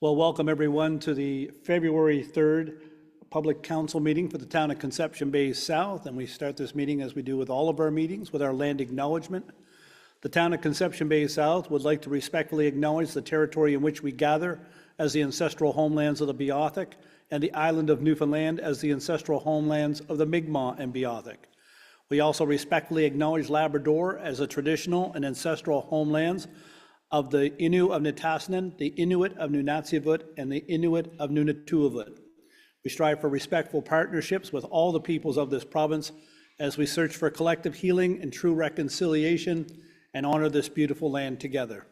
Well, welcome everyone to the February 3rd Public Council meeting for the town of Conception Bay South. And we start this meeting as we do with all of our meetings with our land acknowledgement. The town of Conception Bay South would like to respectfully acknowledge the territory in which we gather as the ancestral homelands of the Beothuk and the island of Newfoundland as the ancestral homelands of the Mi'kmaq and Beothuk. We also respectfully acknowledge Labrador as the traditional and ancestral homelands of the Innu of Nitassinan, the Inuit of Nunatsiavut, and the Inuit of Nunatuavut. We strive for respectful partnerships with all the peoples of this province as we search for collective healing and true reconciliation and honor this beautiful land together.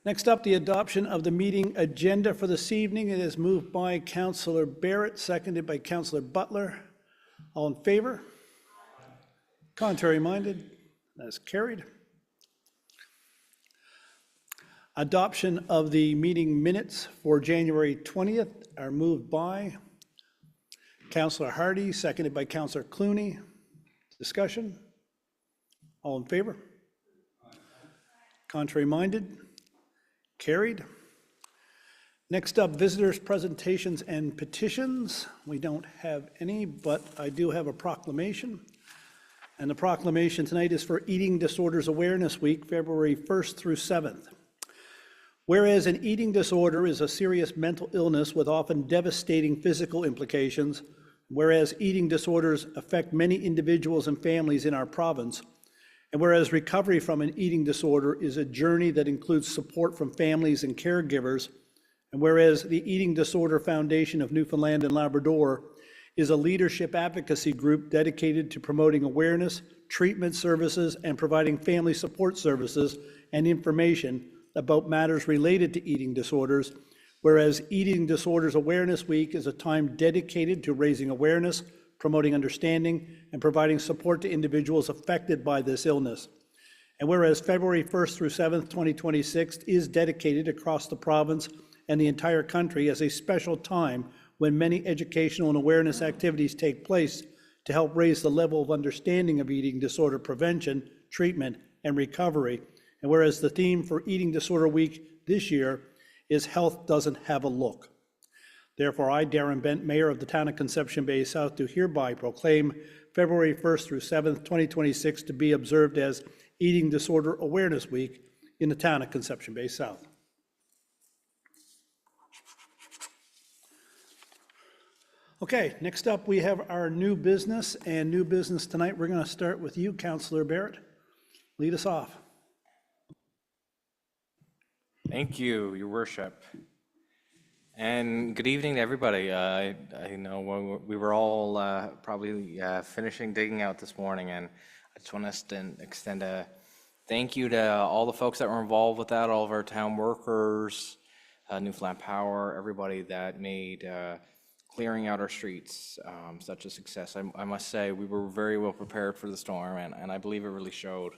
Next up, the adoption of the meeting agenda for this evening. It is moved by Councillor Barrett, seconded by Councillor Butler. All in favor? Contrary minded? That's carried. Adoption of the meeting minutes for January 20th are moved by Councillor Hardy, seconded by Councillor Clooney. Discussion? All in favor? Contrary minded? Carried. Next up, visitors' presentations and petitions. We don't have any, but I do have a proclamation. And the proclamation tonight is for Eating Disorders Awareness Week, February 1st through 7th. Whereas an eating disorder is a serious mental illness with often devastating physical implications, whereas eating disorders affect many individuals and families in our province, and whereas recovery from an eating disorder is a journey that includes support from families and caregivers, and whereas the Eating Disorder Foundation of Newfoundland and Labrador is a leadership advocacy group dedicated to promoting awareness, treatment services, and providing family support services and information about matters related to eating disorders, whereas Eating Disorders Awareness Week is a time dedicated to raising awareness, promoting understanding, and providing support to individuals affected by this illness. And whereas February 1st through 7th, 2026 is dedicated across the province and the entire country as a special time when many educational and awareness activities take place to help raise the level of understanding of eating disorder prevention, treatment, and recovery. And whereas the theme for Eating Disorder Week this year is Health Doesn't Have a Look. Therefore, I, Darren Bent, Mayor of the town of Conception Bay South, do hereby proclaim February 1st through 7th, 2026 to be observed as Eating Disorder Awareness Week in the town of Conception Bay South. Okay, next up we have our new business, and new business tonight. We're going to start with you, Councillor Barrett. Lead us off. Thank you, Your Worship. And good evening to everybody. I know we were all probably finishing digging out this morning, and I just want to extend a thank you to all the folks that were involved with that, all of our town workers, Newfoundland Power, everybody that made clearing out our streets such a success. I must say we were very well prepared for the storm, and I believe it really showed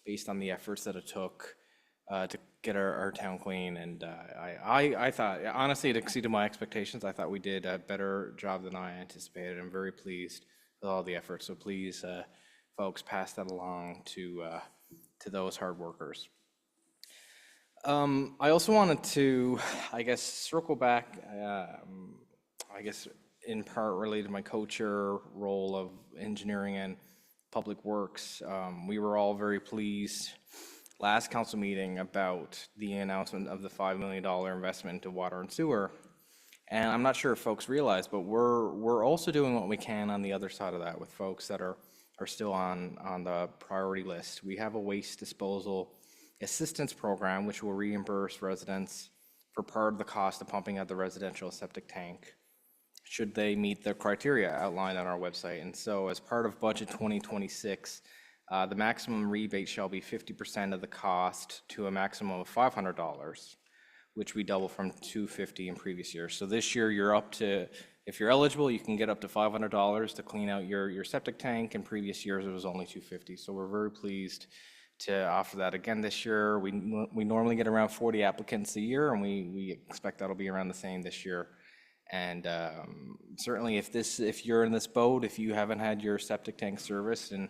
based on the efforts that it took to get our town clean. And I thought, honestly, it exceeded my expectations. I thought we did a better job than I anticipated. I'm very pleased with all the efforts. So please, folks, pass that along to those hard workers. I also wanted to, I guess, circle back, I guess in part related to my co-chair role of engineering and public works. We were all very pleased last council meeting about the announcement of the $5 million investment into water and sewer. And I'm not sure if folks realize, but we're also doing what we can on the other side of that with folks that are still on the priority list. We have a waste disposal assistance program which will reimburse residents for part of the cost of pumping out the residential septic tank should they meet the criteria outlined on our website. And so as part of budget 2026, the maximum rebate shall be 50% of the cost to a maximum of $500, which we double from $250 in previous years. So this year you're up to, if you're eligible, you can get up to $500 to clean out your septic tank. In previous years it was only $250. So we're very pleased to offer that again this year. We normally get around 40 applicants a year, and we expect that'll be around the same this year. And certainly if you're in this boat, if you haven't had your septic tank serviced in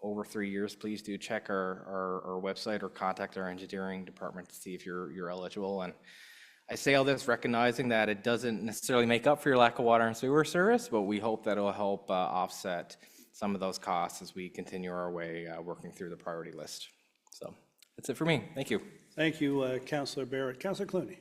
over 3 years, please do check our website or contact our engineering department to see if you're eligible. And I say all this recognizing that it doesn't necessarily make up for your lack of water and sewer service, but we hope that it will help offset some of those costs as we continue our way working through the priority list. So that's it for me. Thank you. Thank you, Councillor Barrett. Councillor Clooney.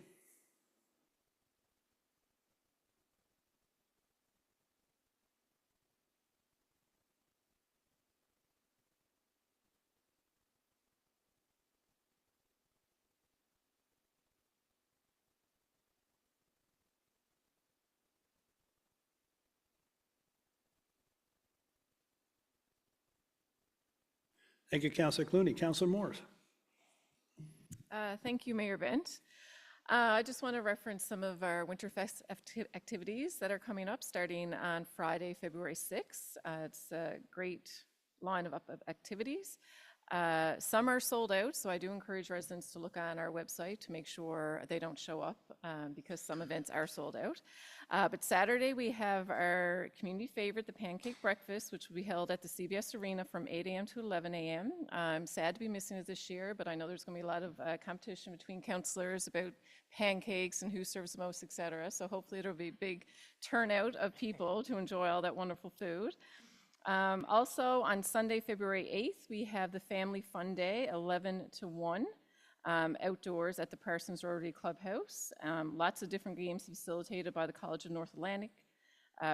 Thank you, Councillor Clooney. Councillor Morris. Thank you, Mayor Bent. I just want to reference some of our Winterfest activities that are coming up starting on Friday, February 6th. It's a great line of activities. Some are sold out, so I do encourage residents to look on our website to make sure they don't show up because some events are sold out. But Saturday we have our community favorite, the Pancake Breakfast, which will be held at the CBS Arena from 8 a.m. to 11 a.m. I'm sad to be missing it this year, but I know there's going to be a lot of competition between councillors about pancakes and who serves the most, etc. So hopefully there'll be a big turnout of people to enjoy all that wonderful food. Also on Sunday, February 8th, we have the Family Fun Day, 11 to 1, outdoors at the Parsons Rotary Clubhouse. Lots of different games facilitated by the College of North Atlantic,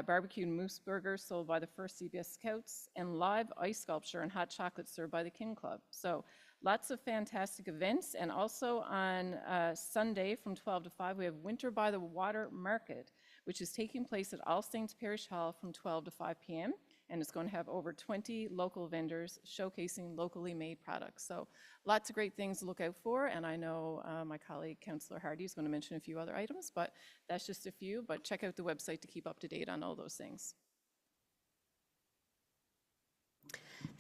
barbecue and moose burgers sold by the First CBS Scouts, and live ice sculpture and hot chocolate served by the Kin Club. So lots of fantastic events. And also on Sunday from 12 to 5, we have Winter by the Water Market, which is taking place at All Saints Parish Hall from 12 to 5 p.m. And it's going to have over 20 local vendors showcasing locally made products. So lots of great things to look out for. And I know my colleague, Councillor Hardy, is going to mention a few other items, but that's just a few. But check out the website to keep up to date on all those things.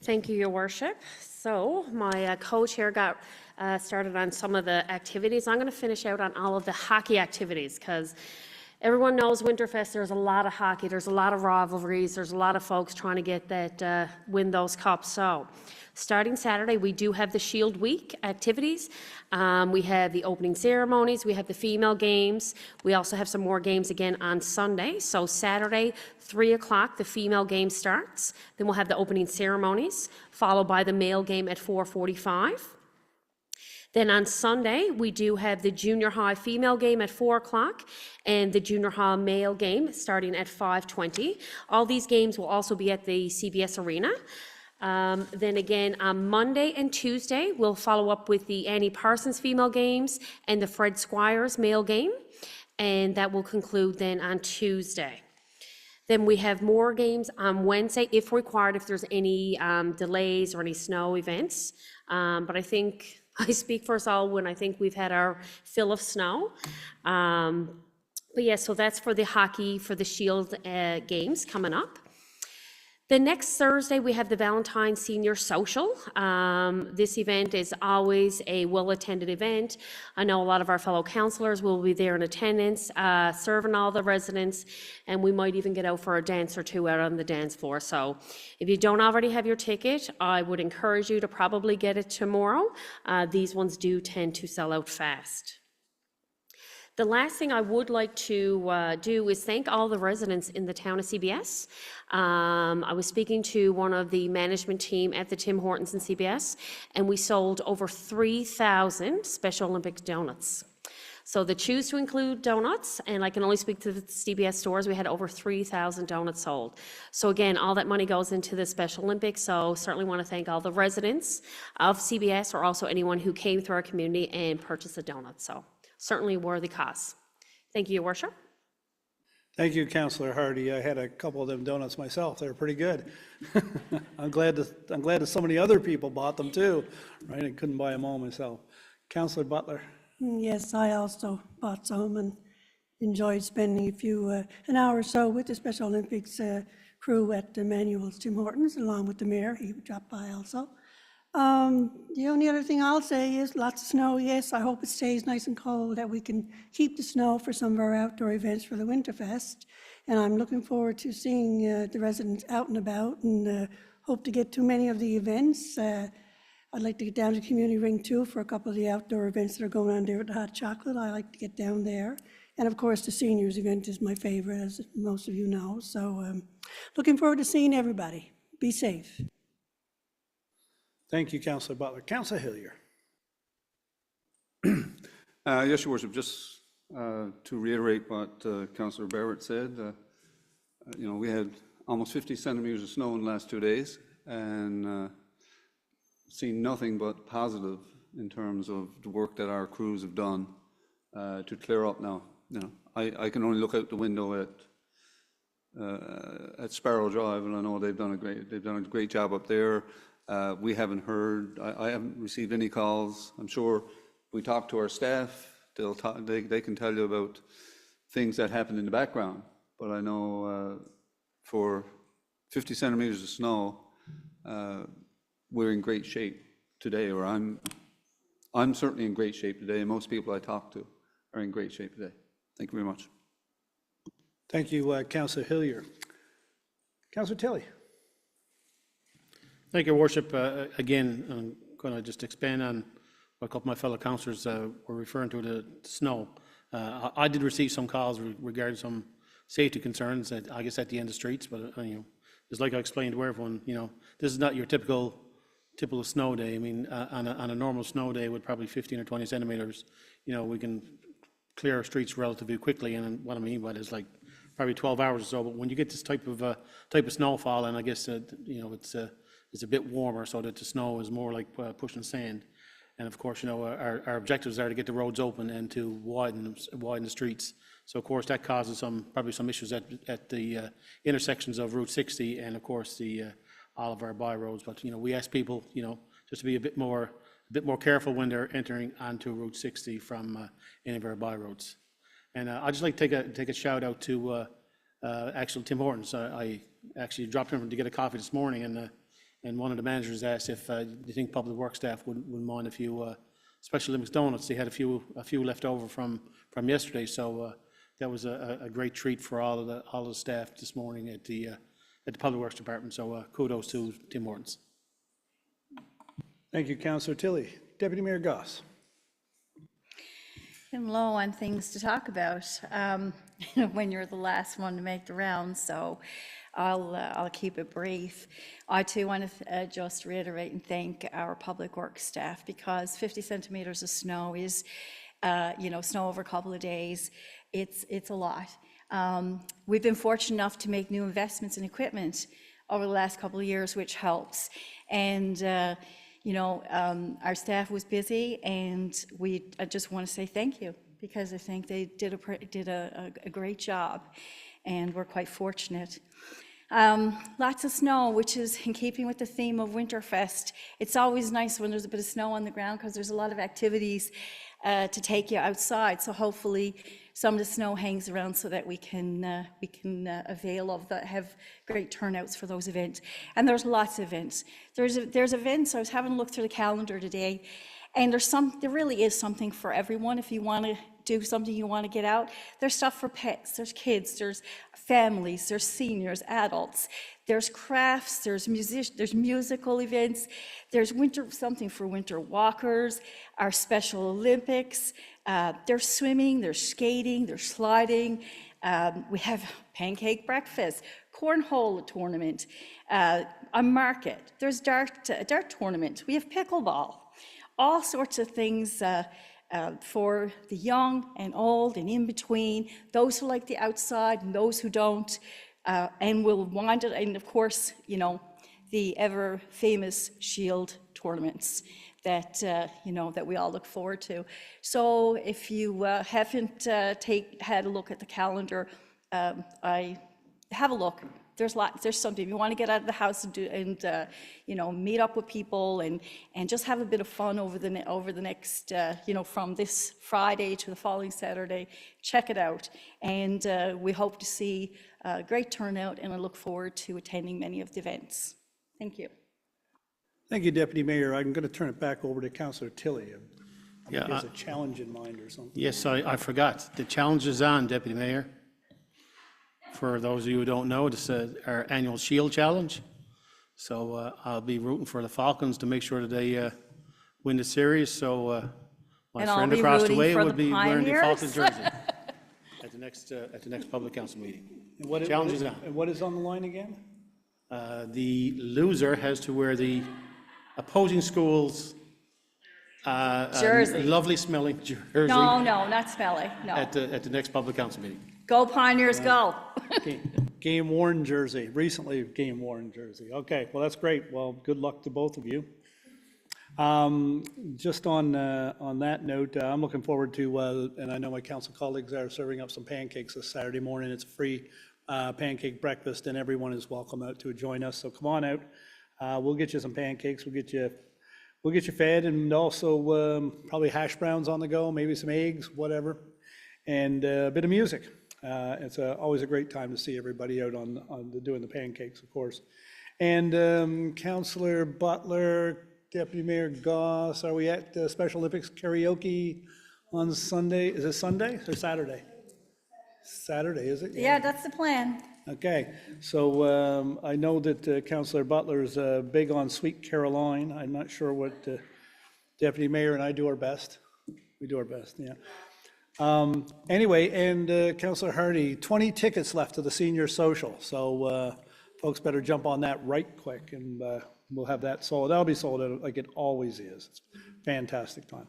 Thank you, Your Worship. So my co-chair got started on some of the activities. I'm going to finish out on all of the hockey activities because everyone knows Winterfest, there's a lot of hockey, there's a lot of rivalries, there's a lot of folks trying to get that, win those cups. So starting Saturday, we do have the Shield Week activities. We have the opening ceremonies, we have the female games. We also have some more games again on Sunday. So Saturday, 3 o'clock, the female game starts. Then we'll have the opening ceremonies, followed by the male game at 4:45. Then on Sunday, we do have the junior high female game at 4 o'clock and the junior high male game starting at 5:20. All these games will also be at the CBS Arena. Then again, on Monday and Tuesday, we'll follow up with the Annie Parsons female games and the Fred Squires male game. And that will conclude then on Tuesday. Then we have more games on Wednesday, if required, if there's any delays or any snow events. But I think I speak for us all when I think we've had our fill of snow. But yeah, so that's for the hockey, for the Shield games coming up. The next Thursday, we have the Valentine Senior Social. This event is always a well-attended event. I know a lot of our fellow councillors will be there in attendance, serving all the residents, and we might even get out for a dance or two out on the dance floor. So if you don't already have your ticket, I would encourage you to probably get it tomorrow. These ones do tend to sell out fast. The last thing I would like to do is thank all the residents in the town of CBS. I was speaking to one of the management team at the Tim Hortons in CBS, and we sold over 3,000 Special Olympics donuts. So the choose to include donuts, and I can only speak to the CBS stores, we had over 3,000 donuts sold. So again, all that money goes into the Special Olympics, so certainly want to thank all the residents of CBS or also anyone who came through our community and purchased a donut. So certainly a worthy cause. Thank you, Your Worship. Thank you, Councillor Hardy. I had a couple of them donuts myself. They're pretty good. I'm glad that so many other people bought them too, right? I couldn't buy them all myself. Councillor Butler. Yes, I also bought some and enjoyed spending an hour or so with the Special Olympics crew at Emmanuel's Tim Hortons, along with the mayor. He dropped by also. The only other thing I'll say is lots of snow. Yes, I hope it stays nice and cold, that we can keep the snow for some of our outdoor events for the Winterfest. And I'm looking forward to seeing the residents out and about and hope to get to many of the events. I'd like to get down to Community Ring too for a couple of the outdoor events that are going on there with the hot chocolate. I like to get down there. And of course, the seniors event is my favorite, as most of you know. So looking forward to seeing everybody. Be safe. Thank you, Councillor Butler. Councillor Hillier. Yes, Your Worship, just to reiterate what Councillor Barrett said, we had almost 50 centimeters of snow in the last 2 days, and seen nothing but positive in terms of the work that our crews have done to clear up now. I can only look out the window at Sparrow Drive, and I know they've done a great job up there. We haven't heard, I haven't received any calls. I'm sure if we talk to our staff, they can tell you about things that happened in the background. But I know for 50 centimeters of snow, we're in great shape today, or I'm certainly in great shape today, and most people I talk to are in great shape today. Thank you very much. Thank you, Councillor Hillier. Councillor Tilley. Thank you, Your Worship. Again, I'm going to just expand on what a couple of my fellow councillors were referring to, the snow. I did receive some calls regarding some safety concerns, I guess, at the end of streets, but it's like I explained to everyone, this is not your typical snow day. I mean, on a normal snow day with probably 15 or 20 centimeters, we can clear streets relatively quickly. And what I mean by that is like probably 12 hours or so. But when you get this type of snowfall, and I guess it's a bit warmer, so that the snow is more like pushing sand. And of course, our objectives are to get the roads open and to widen the streets. So of course that causes probably some issues at the intersections of Route 60 and of course all of our byroads. But we ask people just to be a bit more careful when they're entering onto Route 60 from any of our byroads. And I'd just like to take a shout out to actually Tim Hortons. I actually dropped in to get a coffee this morning, and one of the managers asked if you think public works staff wouldn't mind a few Special Olympics donuts. They had a few left over from yesterday, so that was a great treat for all of the staff this morning at the public works department. So kudos to Tim Hortons. Thank you, Councillor Tilley. Deputy Mayor Goss. I'm low on things to talk about when you're the last one to make the round, so I'll keep it brief. I too want to just reiterate and thank our public works staff, because 50 centimeters of snow is, snow over a couple of days. It's a lot. We've been fortunate enough to make new investments in equipment over the last couple of years, which helps. And our staff was busy, and I just want to say thank you, because I think they did a great job, and we're quite fortunate. Lots of snow, which is in keeping with the theme of Winterfest. It's always nice when there's a bit of snow on the ground, because there's a lot of activities to take you outside. So hopefully some of the snow hangs around so that we can avail of that, have great turnouts for those events. And there's lots of events. There's events. I was having a look through the calendar today, and there really is something for everyone. If you want to do something, you want to get out, there's stuff for pets, there's kids, there's families, there's seniors, adults, there's crafts, there's musical events, there's something for winter walkers, our Special Olympics, there's swimming, there's skating, there's sliding, we have pancake breakfast, cornhole tournament, a market, there's dart tournament, we have pickleball, all sorts of things for the young and old and in between, those who like the outside and those who don't, and we'll wind it, and of course, the ever famous Shield tournaments that, that we all look forward to. So if you haven't had a look at the calendar, have a look. There's something. If you want to get out of the house and meet up with people and just have a bit of fun over the next, from this Friday to the following Saturday, check it out. And we hope to see a great turnout, and I look forward to attending many of the events. Thank you. Thank you, Deputy Mayor. I'm going to turn it back over to Councillor Tilley. He Yeah, has a challenge in mind or something. Yes, I forgot. The challenge is on, Deputy Mayor. For those of you who don't know, this is our annual Shield Challenge. So I'll be rooting for the Falcons to make sure that they win the series. So my And I'll friend be across the rooting way for will the be wearing the Falcons Pioneers. jersey at the next public council meeting. And what- Challenge is on. And what is on the line again? The loser has to wear the opposing school's Jersey. lovely smelling jersey No, not smelly, no. at the next public council meeting. Go Pioneers, go. Game worn jersey, recently game worn jersey. Okay, well, that's great. Well, good luck to both of you. Just on that note, I'm looking forward to, and I know my council colleagues are serving up some pancakes this Saturday morning. It's a free pancake breakfast, and everyone is welcome out to join us. So come on out. We'll get you some pancakes. We'll get you fed, and also probably hash browns on the go, maybe some eggs, whatever, and a bit of music. It's always a great time to see everybody out doing the pancakes, of course. And Councillor Butler, Deputy Mayor Goss, are we at Special Olympics karaoke on Sunday? Is it Sunday or Saturday? Saturday, is it? Yeah, that's the plan. Okay, so I know that Councillor Butler is big on Sweet Caroline. I'm not sure what Deputy Mayor and I do our best. We do our best, yeah. Anyway, and Councillor Hardy, 20 tickets left to the senior social, so folks better jump on that right quick, and we'll have that sold. That'll be sold out like it always is. It's a fantastic time.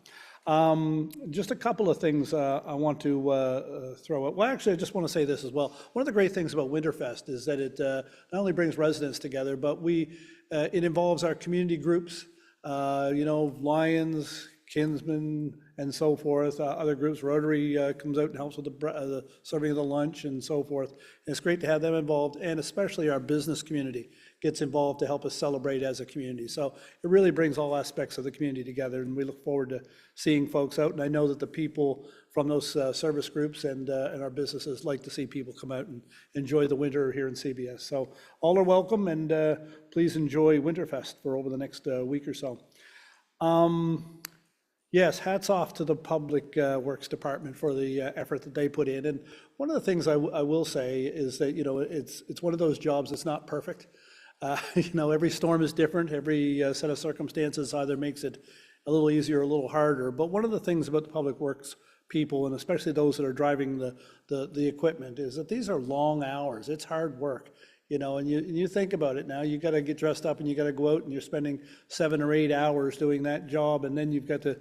Just a couple of things I want to throw out. Well, actually, I just want to say this as well. One of the great things about Winterfest is that it not only brings residents together, but it involves our community groups, Lions, Kinsmen, and so forth, other groups. Rotary comes out and helps with the serving of the lunch and so forth. And it's great to have them involved, and especially our business community gets involved to help us celebrate as a community. So it really brings all aspects of the community together, and we look forward to seeing folks out. And I know that the people from those service groups and our businesses like to see people come out and enjoy the winter here in CBS. So all are welcome, and please enjoy Winterfest for over the next week or so. Yes, hats off to the Public Works Department for the effort that they put in. And one of the things I will say is that, it's one of those jobs that's not perfect. Every storm is different. Every set of circumstances either makes it a little easier or a little harder. But one of the things about the Public Works people, and especially those that are driving the equipment, is that these are long hours. It's hard work. And you think about it now, you got to get dressed up and you got to go out and you're spending 7 or 8 hours doing that job, and then you got to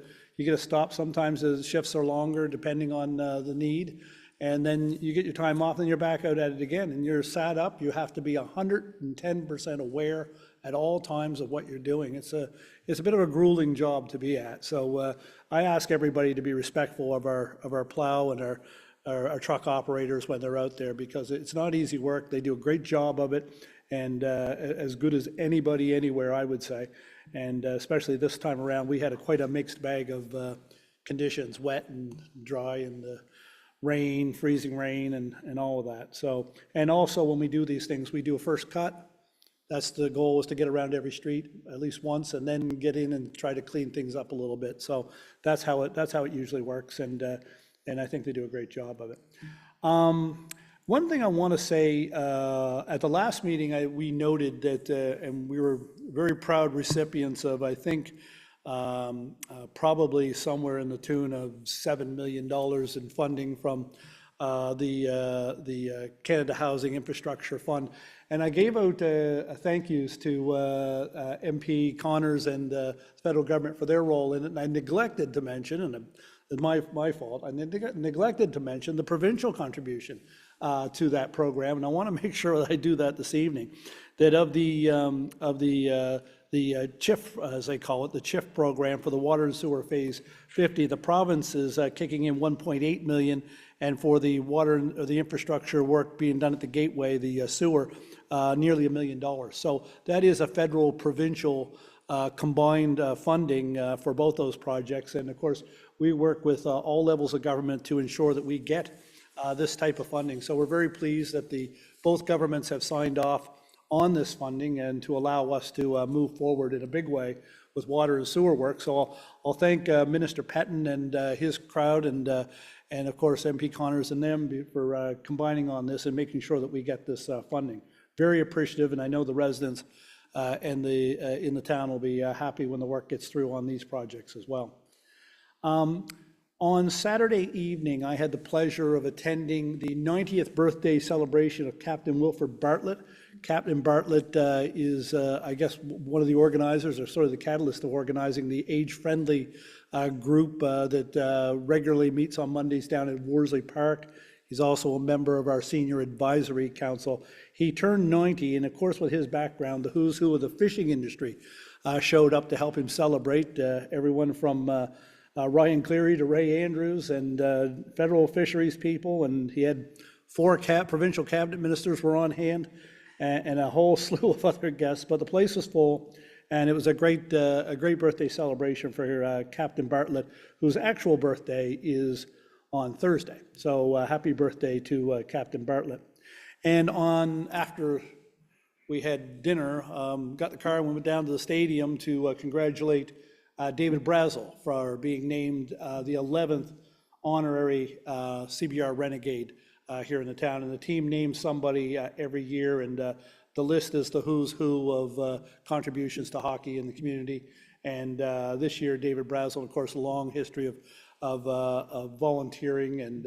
stop. Sometimes the shifts are longer depending on the need, and then you get your time off and you're back out at it again, and you're sat up. You have to be 110% aware at all times of what you're doing. It's a bit of a grueling job to be at. So I ask everybody to be respectful of our plow and our truck operators when they're out there, because it's not easy work. They do a great job of it, and as good as anybody anywhere, I would say. And especially this time around, we had quite a mixed bag of conditions, wet and dry, and rain, freezing rain, and all of that. So, and also when we do these things, we do a first cut. That's the goal, is to get around every street at least once, and then get in and try to clean things up a little bit. So that's how it usually works, and I think they do a great job of it. One thing I want to say, at the last meeting, we noted that, and we were very proud recipients of, I think, probably somewhere in the tune of $7 million in funding from the Canada Housing Infrastructure Fund. And I gave out thank yous to MP Connors and the federal government for their role in it. And I neglected to mention, and it's my fault, I neglected to mention the provincial contribution to that program. And I want to make sure that I do that this evening. That of the CHIF, as they call it, the CHIF program for the water and sewer phase 50, the province is kicking in 1.8 million, and for the water or the infrastructure work being done at the gateway, the sewer, nearly $1 million. So that is a federal provincial combined funding for both those projects. And of course, we work with all levels of government to ensure that we get this type of funding. So we're very pleased that both governments have signed off on this funding and to allow us to move forward in a big way with water and sewer work. So I'll thank Minister Petton and his crowd, and of course MP Connors and them for combining on this and making sure that we get this funding. Very appreciative, and I know the residents and in the town will be happy when the work gets through on these projects as well. On Saturday evening, I had the pleasure of attending the 90th birthday celebration of Captain Wilford Bartlett. Captain Bartlett is, I guess, one of the organizers, or sort of the catalyst of organizing the age-friendly group that regularly meets on Mondays down at Worsley Park. He's also a member of our Senior Advisory Council. He turned 90, and of course, with his background, the who's who of the fishing industry showed up to help him celebrate. Everyone from Ryan Cleary to Ray Andrews and federal fisheries people, and he had 4 provincial cabinet ministers were on hand, and a whole slew of other guests. But the place was full, and it was a great birthday celebration for Captain Bartlett, whose actual birthday is on Thursday. So happy birthday to Captain Bartlett. And after we had dinner, got the car and we went down to the stadium to congratulate David Brazel for being named the 11th honorary CBR Renegade here in the town. And the team names somebody every year, and the list is the who's who of contributions to hockey in the community. And this year, David Brazel, of course, a long history of volunteering and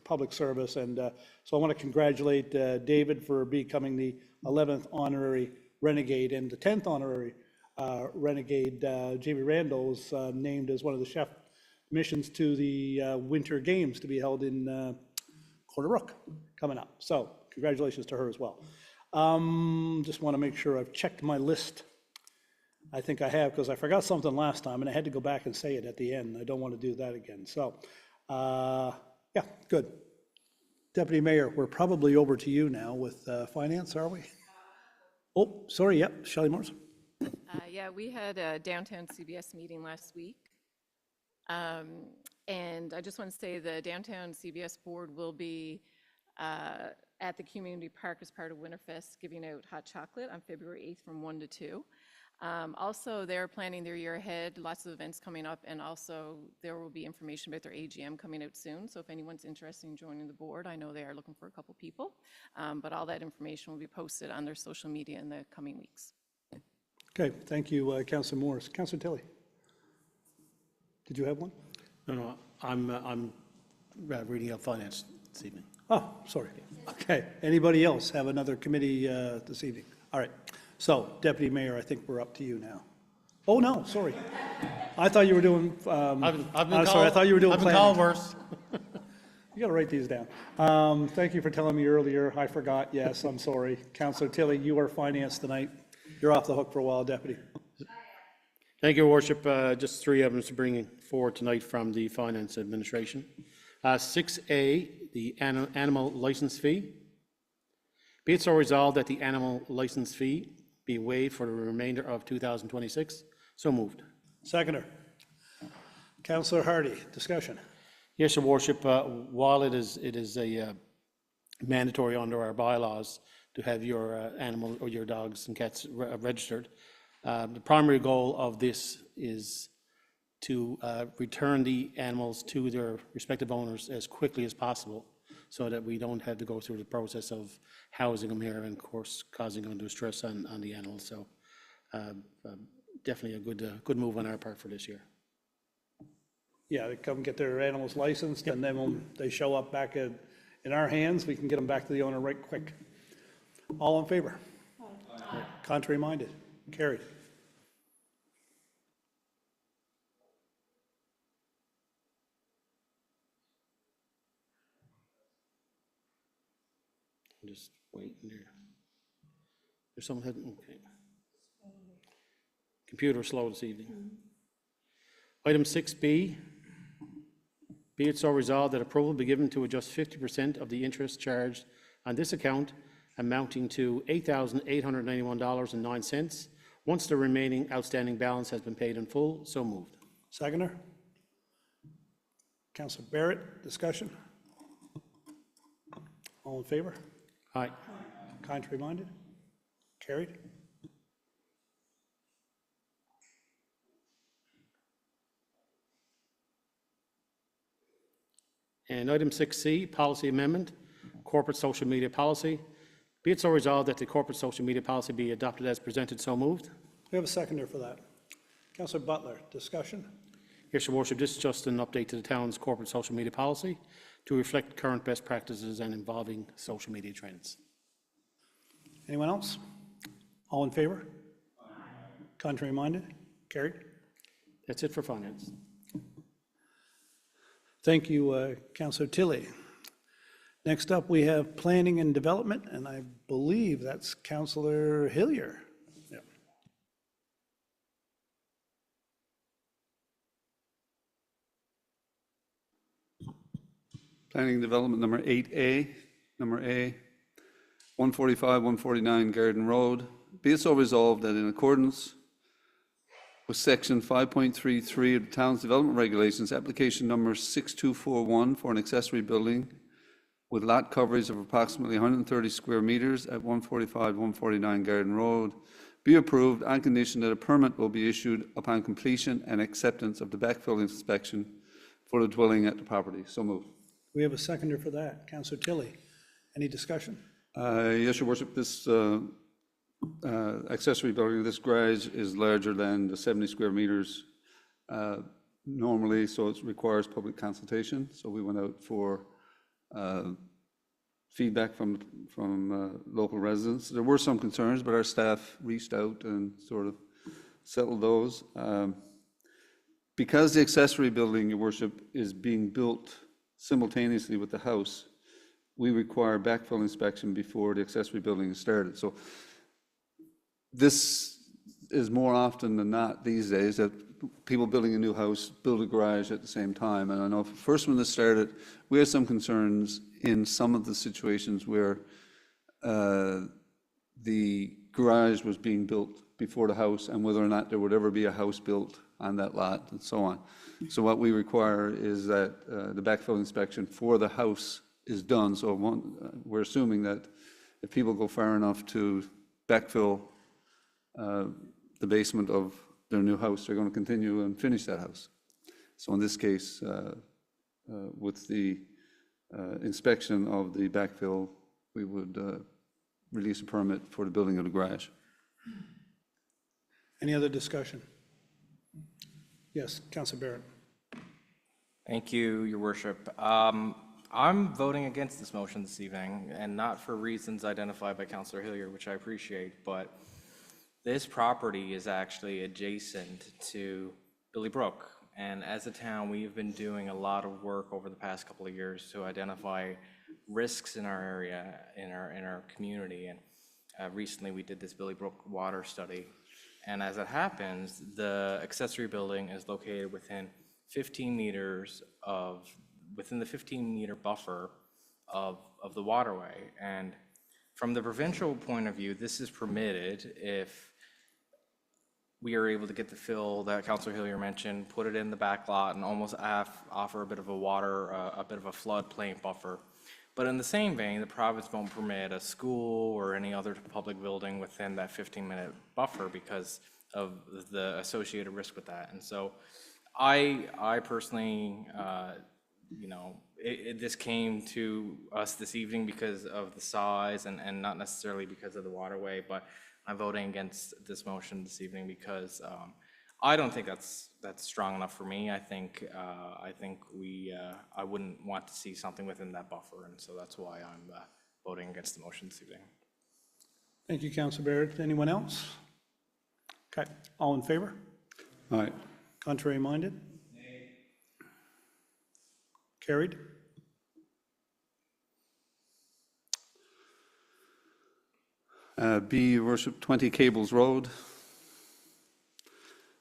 public service. And so I want to congratulate David for becoming the 11th honorary Renegade, and the 10th honorary Renegade. Jamie Randall was named as one of the chef missions to the Winter Games to be held in Corner Brook coming up. So congratulations to her as well. Just want to make sure I've checked my list. I think I have, because I forgot something last time and I had to go back and say it at the end. I don't want to do that again. So, yeah, good. Deputy Mayor, we're probably over to you now with finance, are we? Oh, sorry, yep, Shelley Morris. Yeah, we had a downtown CBS meeting last week. And I just want to say the downtown CBS board will be at the community park as part of Winterfest, giving out hot chocolate on February 8th from 1 to 2. Also, they're planning their year ahead, lots of events coming up, and also there will be information about their AGM coming out soon. So if anyone's interested in joining the board, I know they are looking for a couple people, but all that information will be posted on their social media in the coming weeks. Okay, thank you, Councillor Morris. Councillor Tilley, did you have one? No, I'm reading out finance this evening. Oh, sorry. Okay, anybody else have another committee this evening? All right, so Deputy Mayor, I think we're up to you now. Oh, no, sorry. I thought you were doing, I've been I'm sorry, I thought you were doing I've been planning. called worse. You gotta write these down. Thank you for telling me earlier. I forgot, yes, I'm sorry. Councillor Tilley, you are finance tonight. You're off the hook for a while, Deputy. Thank you, Your Worship. Just 3 items to bring forward tonight from the Finance Administration. 6A, the animal license fee. Be it so resolved that the animal license fee be waived for the remainder of 2026. So moved. Seconder. Councillor Hardy, discussion. Yes, Your Worship. While it is a mandatory under our bylaws to have your animal or your dogs and cats registered, the primary goal of this is to return the animals to their respective owners as quickly as possible, so that we don't have to go through the process of housing them here and, of course, causing undue stress on the animals. So definitely a good move on our part for this year. Yeah, they come get their animals licensed, and then when they show up back in our hands, we can get them back to the owner right quick. All in favor? Aye. Contrary minded? Carried. I'm just waiting there. There's someone heading, okay. Computer slow this evening. Item 6B, be it so resolved that approval be given to adjust 50% of the interest charged on this account amounting to $8,891.09 once the remaining outstanding balance has been paid in full. So moved. Seconder. Councillor Barrett, discussion. All in favor? Aye. Contrary minded? Carried. And item 6C, policy amendment, corporate social media policy. Be it so resolved that the corporate social media policy be adopted as presented. So moved. We have a seconder for that. Councillor Butler, discussion? Yes, Your Worship, this is just an update to the town's corporate social media policy to reflect current best practices and involving social media trends. Anyone else? All in favor? Contrary minded? Carried. That's it for finance. Thank you, Councillor Tilley. Next up, we have Planning and Development, and I believe that's Councillor Hillier. Yep. Planning and Development number 8A, number A, 145, 149 Garden Road. Be it so resolved that in accordance with section 5.33 of the town's development regulations, application number 6241 for an accessory building with lot coverage of approximately 130 square meters at 145, 149 Garden Road be approved on condition that a permit will be issued upon completion and acceptance of the backfill inspection for the dwelling at the property. So moved. We have a seconder for that. Councillor Tilley. Any discussion? Yes, Your Worship, this accessory building, this garage is larger than the 70 square meters normally, so it requires public consultation. So we went out for feedback from local residents. There were some concerns, but our staff reached out and sort of settled those. Because the accessory building, Your Worship, is being built simultaneously with the house, we require backfill inspection before the accessory building is started. So this is more often than not these days that people building a new house build a garage at the same time. And I know first when this started, we had some concerns in some of the situations where the garage was being built before the house and whether or not there would ever be a house built on that lot and so on. So what we require is that the backfill inspection for the house is done. So we're assuming that if people go far enough to backfill the basement of their new house, they're going to continue and finish that house. So in this case, with the inspection of the backfill, we would release a permit for the building of the garage. Any other discussion? Yes, Councillor Barrett. Thank you, Your Worship. I'm voting against this motion this evening, and not for reasons identified by Councillor Hillier, which I appreciate, but this property is actually adjacent to Billy Brook. And as a town, we've been doing a lot of work over the past couple of years to identify risks in our area, in our community. And recently we did this Billy Brook water study. And as it happens, the accessory building is located within 15 meters within the 15-meter buffer of the waterway. And from the provincial point of view, this is permitted if we are able to get the fill that Councillor Hillier mentioned, put it in the back lot and almost offer a bit of a bit of a floodplain buffer. But in the same vein, the province won't permit a school or any other public building within that 15-minute buffer because of the associated risk with that. And so I personally, this came to us this evening because of the size and not necessarily because of the waterway, but I'm voting against this motion this evening because I don't think that's strong enough for me. I think I wouldn't want to see something within that buffer, and so that's why I'm voting against the motion this evening. Thank you, Councillor Barrett. Anyone else? Okay, all in favor? All right. Contrary minded? Nay. Carried. B, Your Worship, 20 Cables Road.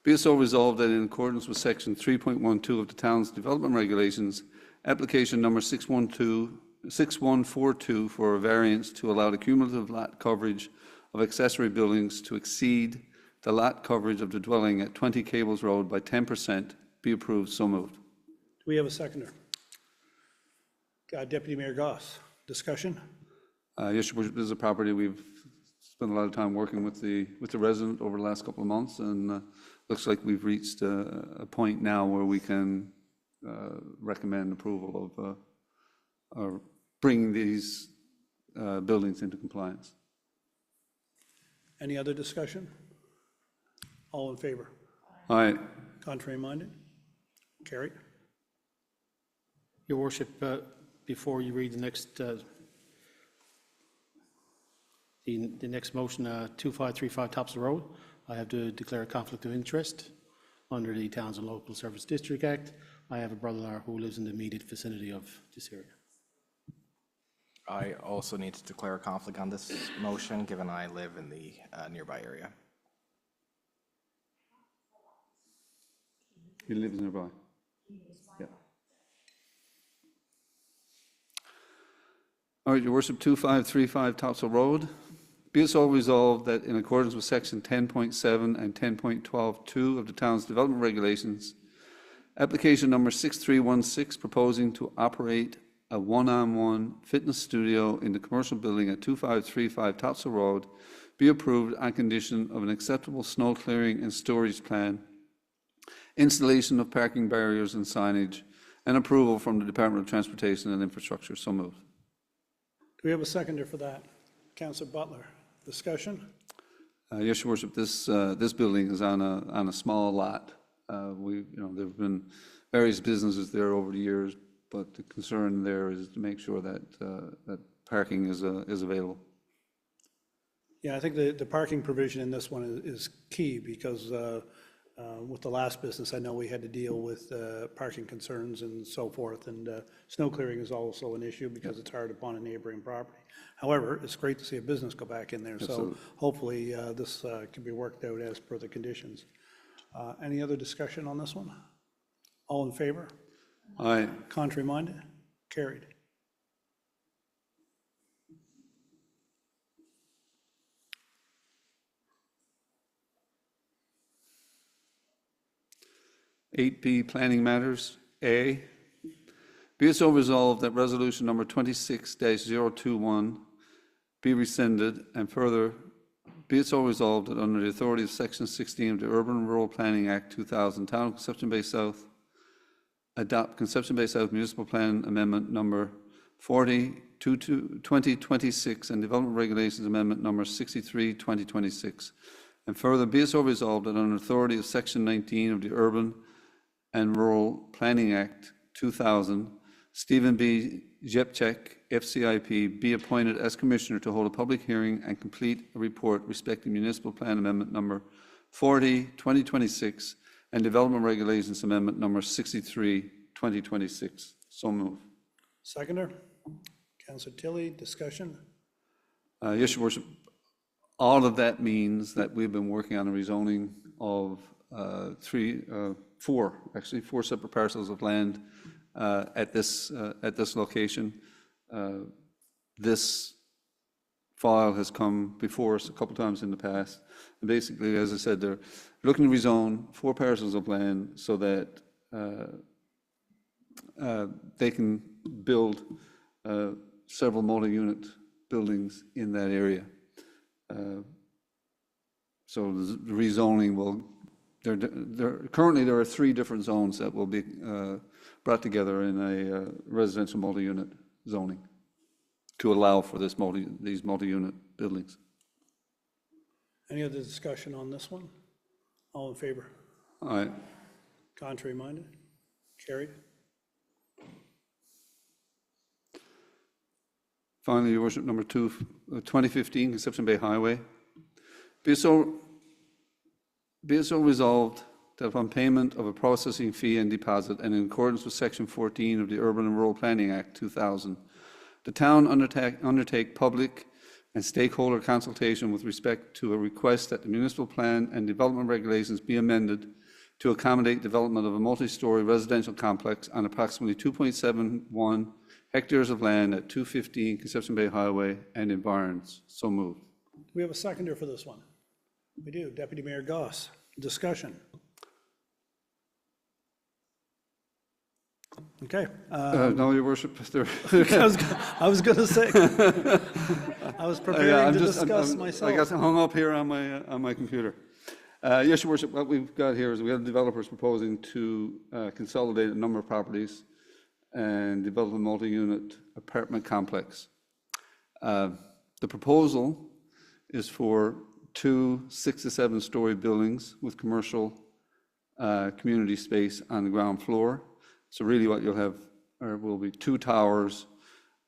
Be it so resolved that in accordance with section 3.12 of the town's development regulations, application number 6142 for a variance to allow the cumulative lot coverage of accessory buildings to exceed the lot coverage of the dwelling at 20 Cables Road by 10% be approved. So moved. Do we have a seconder? Deputy Mayor Goss, discussion? Yes, Your Worship, this is a property we've spent a lot of time working with the resident over the last couple of months, and looks like we've reached a point now where we can recommend approval of bringing these buildings into compliance. Any other discussion? All in favor? Aye. Contrary minded? Carried. Your worship, before you read the next motion, 2535 Topsail Road, I have to declare a conflict of interest under the Towns and Local Service District Act. I have a brother who lives in the immediate vicinity of this area. I also need to declare a conflict on this motion, given I live in the nearby area. He lives nearby. Yeah. All right, your worship, 2535 Topsail Road. Be it so resolved that in accordance with section 10.7 and 10.12.2 of the town's development regulations, application number 6316 proposing to operate a one-on-one fitness studio in the commercial building at 2535 Topsail Road be approved on condition of an acceptable snow clearing and storage plan, installation of parking barriers and signage, and approval from the Department of Transportation and Infrastructure. So moved. Do we have a seconder for that? Councillor Butler, discussion? Yes, Your Worship, this building is on a small lot. There've been various businesses there over the years, but the concern there is to make sure that that parking is available. Yeah, I think the parking provision in this one is key because with the last business, I know we had to deal with parking concerns and so forth, and snow clearing is also an issue because it's hard upon a neighboring property. However, it's great to see a business go back in there, so Absolutely. hopefully this can be worked out as per the conditions. Any other discussion on this one? All in favor? Aye. Contrary minded? Carried. Eight B, planning matters. A, be it so resolved that resolution number 26-021 be rescinded, and further, be it so resolved that under the authority of section 16 of the Urban and Rural Planning Act 2000, Town of Conception Bay South, adopt Conception Bay South Municipal Plan Amendment number 40/2026 and Development Regulations Amendment number 63/2026. And further, be it so resolved that under authority of section 19 of the Urban and Rural Planning Act 2000, Stephen B. Jepchek, FCIP, be appointed as Commissioner to hold a public hearing and complete a report respecting Municipal Plan Amendment number 40/2026 and Development Regulations Amendment number 63/2026. So move. Seconder? Councillor Tilley, discussion? Yes, Your Worship. All of that means that we've been working on a rezoning of four separate parcels of land at this location. This file has come before us a couple times in the past. And basically, as I said, they're looking to rezone 4 parcels of land so that they can build several multi-unit buildings in that area. So the rezoning will, currently there are 3 different zones that will be brought together in a residential multi-unit zoning to allow for these multi-unit buildings. Any other discussion on this one? All in favor? Aye. Contrary minded? Carried. Finally, Your Worship, number 2, 2015 Conception Bay Highway. Be it so resolved that upon payment of a processing fee and deposit and in accordance with section 14 of the Urban and Rural Planning Act 2000, the town undertake public and stakeholder consultation with respect to a request that the municipal plan and development regulations be amended to accommodate development of a multi-story residential complex on approximately 2.71 hectares of land at 215 Conception Bay Highway and environs. So moved. Do we have a seconder for this one? We do. Deputy Mayor Goss. Discussion. Okay. No, Your Worship, I was going to say, I was preparing to discuss myself. I got hung up here on my computer. Yes, Your Worship, what we've got here is we have developers proposing to consolidate a number of properties and develop a multi-unit apartment complex. The proposal is for 2 6 to 7 story buildings with commercial community space on the ground floor. So really what you'll have will be 2 towers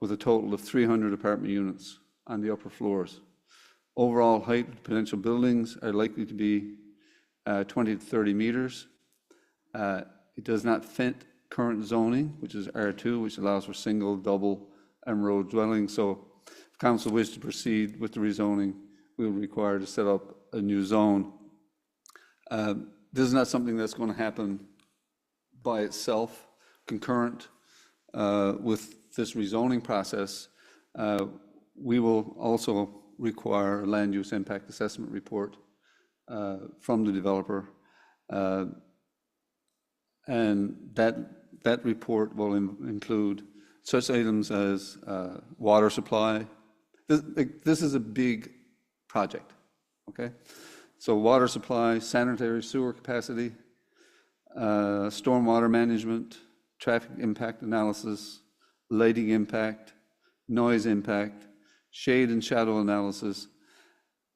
with a total of 300 apartment units on the upper floors. Overall height of potential buildings are likely to be 20 to 30 meters. It does not fit current zoning, which is R2, which allows for single, double, and row dwellings. So if council wishes to proceed with the rezoning, we will require to set up a new zone. This is not something that's going to happen by itself. Concurrent with this rezoning process, we will also require a land use impact assessment report from the developer. And that report will include such items as water supply. This is a big project, okay? So water supply, sanitary sewer capacity, stormwater management, traffic impact analysis, lighting impact, noise impact, shade and shadow analysis,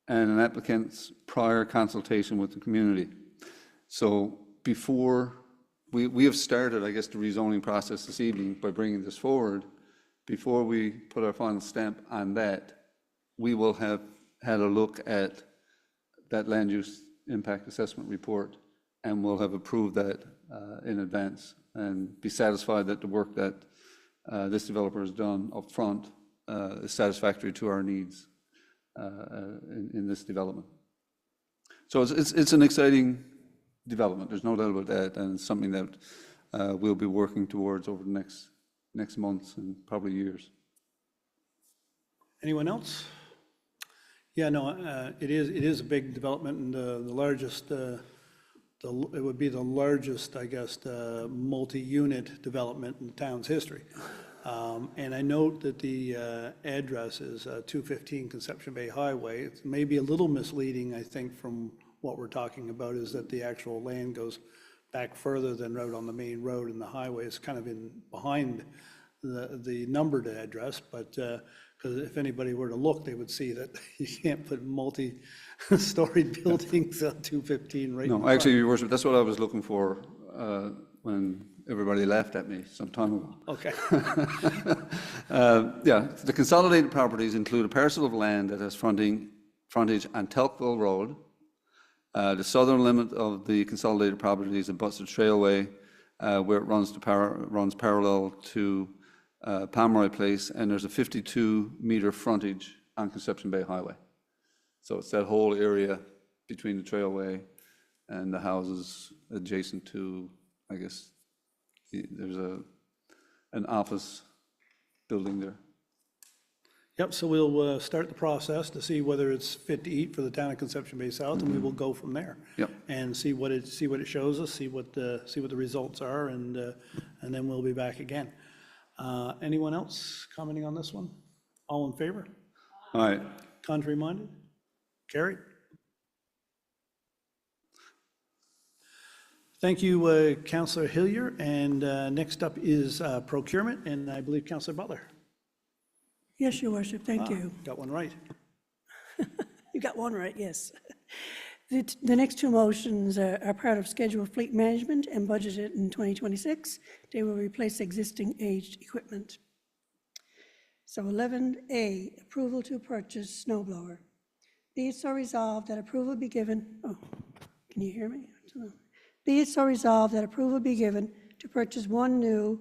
and an applicant's prior consultation with the community. So before, we have started, I guess, the rezoning process this evening by bringing this forward. Before we put our final stamp on that, we will have had a look at that land use impact assessment report, and we'll have approved that in advance and be satisfied that the work that this developer has done up front is satisfactory to our needs in this development. So it's an exciting development, there's no doubt about that, and it's something that we'll be working towards over the next months and probably years. Anyone else? Yeah, no, it is a big development, and the largest, it would be the largest, I guess, multi-unit development in the town's history. And I note that the address is 215 Conception Bay Highway. It's maybe a little misleading, I think, from what we're talking about, is that the actual land goes back further than right on the main road, and the highway is kind of in behind the numbered address, but because if anybody were to look, they would see that you can't put multi-storied buildings on 215 right in No, front. actually, Your Worship, that's what I was looking for when everybody laughed at me some time ago. Okay. Yeah, the consolidated properties include a parcel of land that has frontage on Telkville Road. The southern limit of the consolidated properties abuts the trailway where it runs parallel to Pomeroy Place, and there's a 52-meter frontage on Conception Bay Highway. So it's that whole area between the trailway and the houses adjacent to, I guess, there's an office building there. Yep, so we'll start the process to see whether it's fit to eat for the town of Conception Bay South, and we will go from there. Yep. And see what it shows us, see what the results are, and then we'll be back again. Anyone else commenting on this one? All in favor? All right. Contrary minded? Carried. Thank you, Councillor Hillier. And next up is procurement, and I believe Councillor Butler. Yes, Your Worship, thank you. Got one right. You got one right, yes. The next two motions are part of scheduled fleet management and budgeted in 2026. They will replace existing aged equipment. So 11A, approval to purchase snow blower. Be it so resolved that approval be given, oh, can you hear me? Be it so resolved that approval be given to purchase one new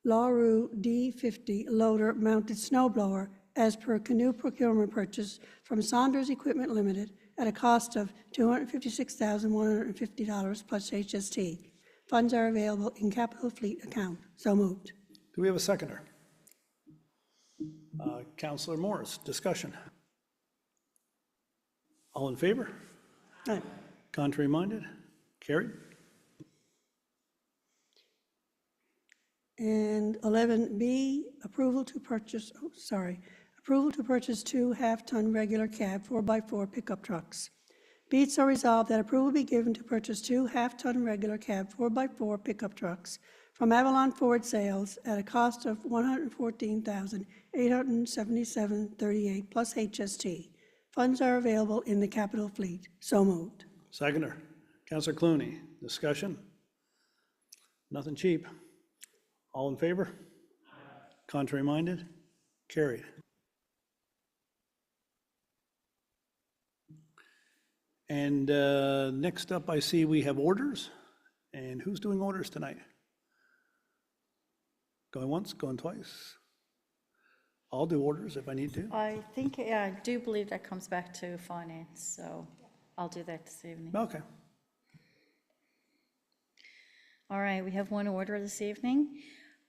LaRue D50 loader mounted snow blower as per canoe procurement purchase from Saunders Equipment Limited at a cost of $256,150 plus HST. Funds are available in capital fleet account. So moved. Do we have a seconder? Councillor Morris, discussion. All in favor? Aye. Contrary minded? Carried. And 11B, approval to purchase two half-ton regular cab 4x4 pickup trucks. Be it so resolved that approval be given to purchase two half-ton regular cab 4x4 pickup trucks from Avalon Ford Sales at a cost of $114,877.38 plus HST. Funds are available in the capital fleet. So moved. Seconder, Councillor Clooney, discussion? Nothing cheap. All in favor? Contrary minded? Carried. And next up, I see we have orders. And who's doing orders tonight? Going once, going twice? I'll do orders if I need to. I think, yeah, I do believe that comes back to finance, so I'll do that this evening. Okay. All right, we have one order this evening.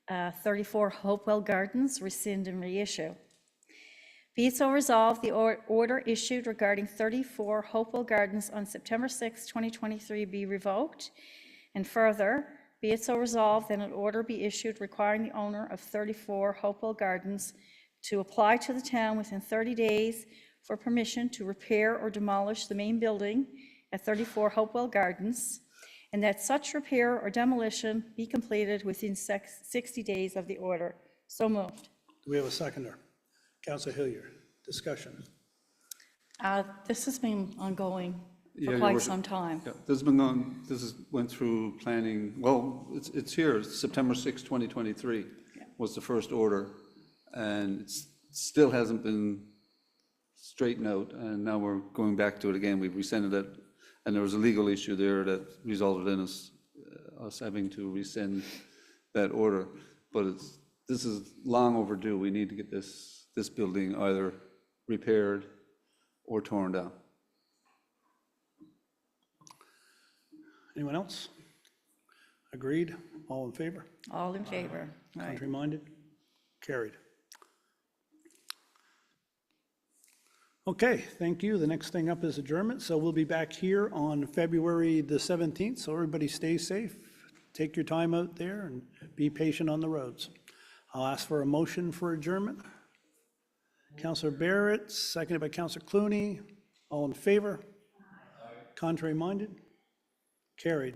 34 Hopewell Gardens, rescind and reissue. Be it so resolved, the order issued regarding 34 Hopewell Gardens on September 6, 2023 be revoked. And further, be it so resolved that an order be issued requiring the owner of 34 Hopewell Gardens to apply to the town within 30 days for permission to repair or demolish the main building at 34 Hopewell Gardens, and that such repair or demolition be completed within 60 days of the order. So moved. Do we have a seconder? Councillor Hilliard, discussion. This has been ongoing Yeah, for Your quite Worship. some time. Yeah, this has been going, went through planning, well, it's here, September 6, 2023 was the first order, and it still hasn't been straightened out, and now we're going back to it again. We've rescinded it, and there was a legal issue there that resulted in us having to rescind that order. But this is long overdue. We need to get this building either repaired or torn down. Anyone else? Agreed? All in favor? All in favor? Right. Contrary minded? Carried. Okay, thank you. The next thing up is adjournment, so we'll be back here on February the 17th, so everybody stay safe. Take your time out there and be patient on the roads. I'll ask for a motion for adjournment. Councillor Barrett, seconded by Councillor Clooney. All in favor? Contrary minded? Carried.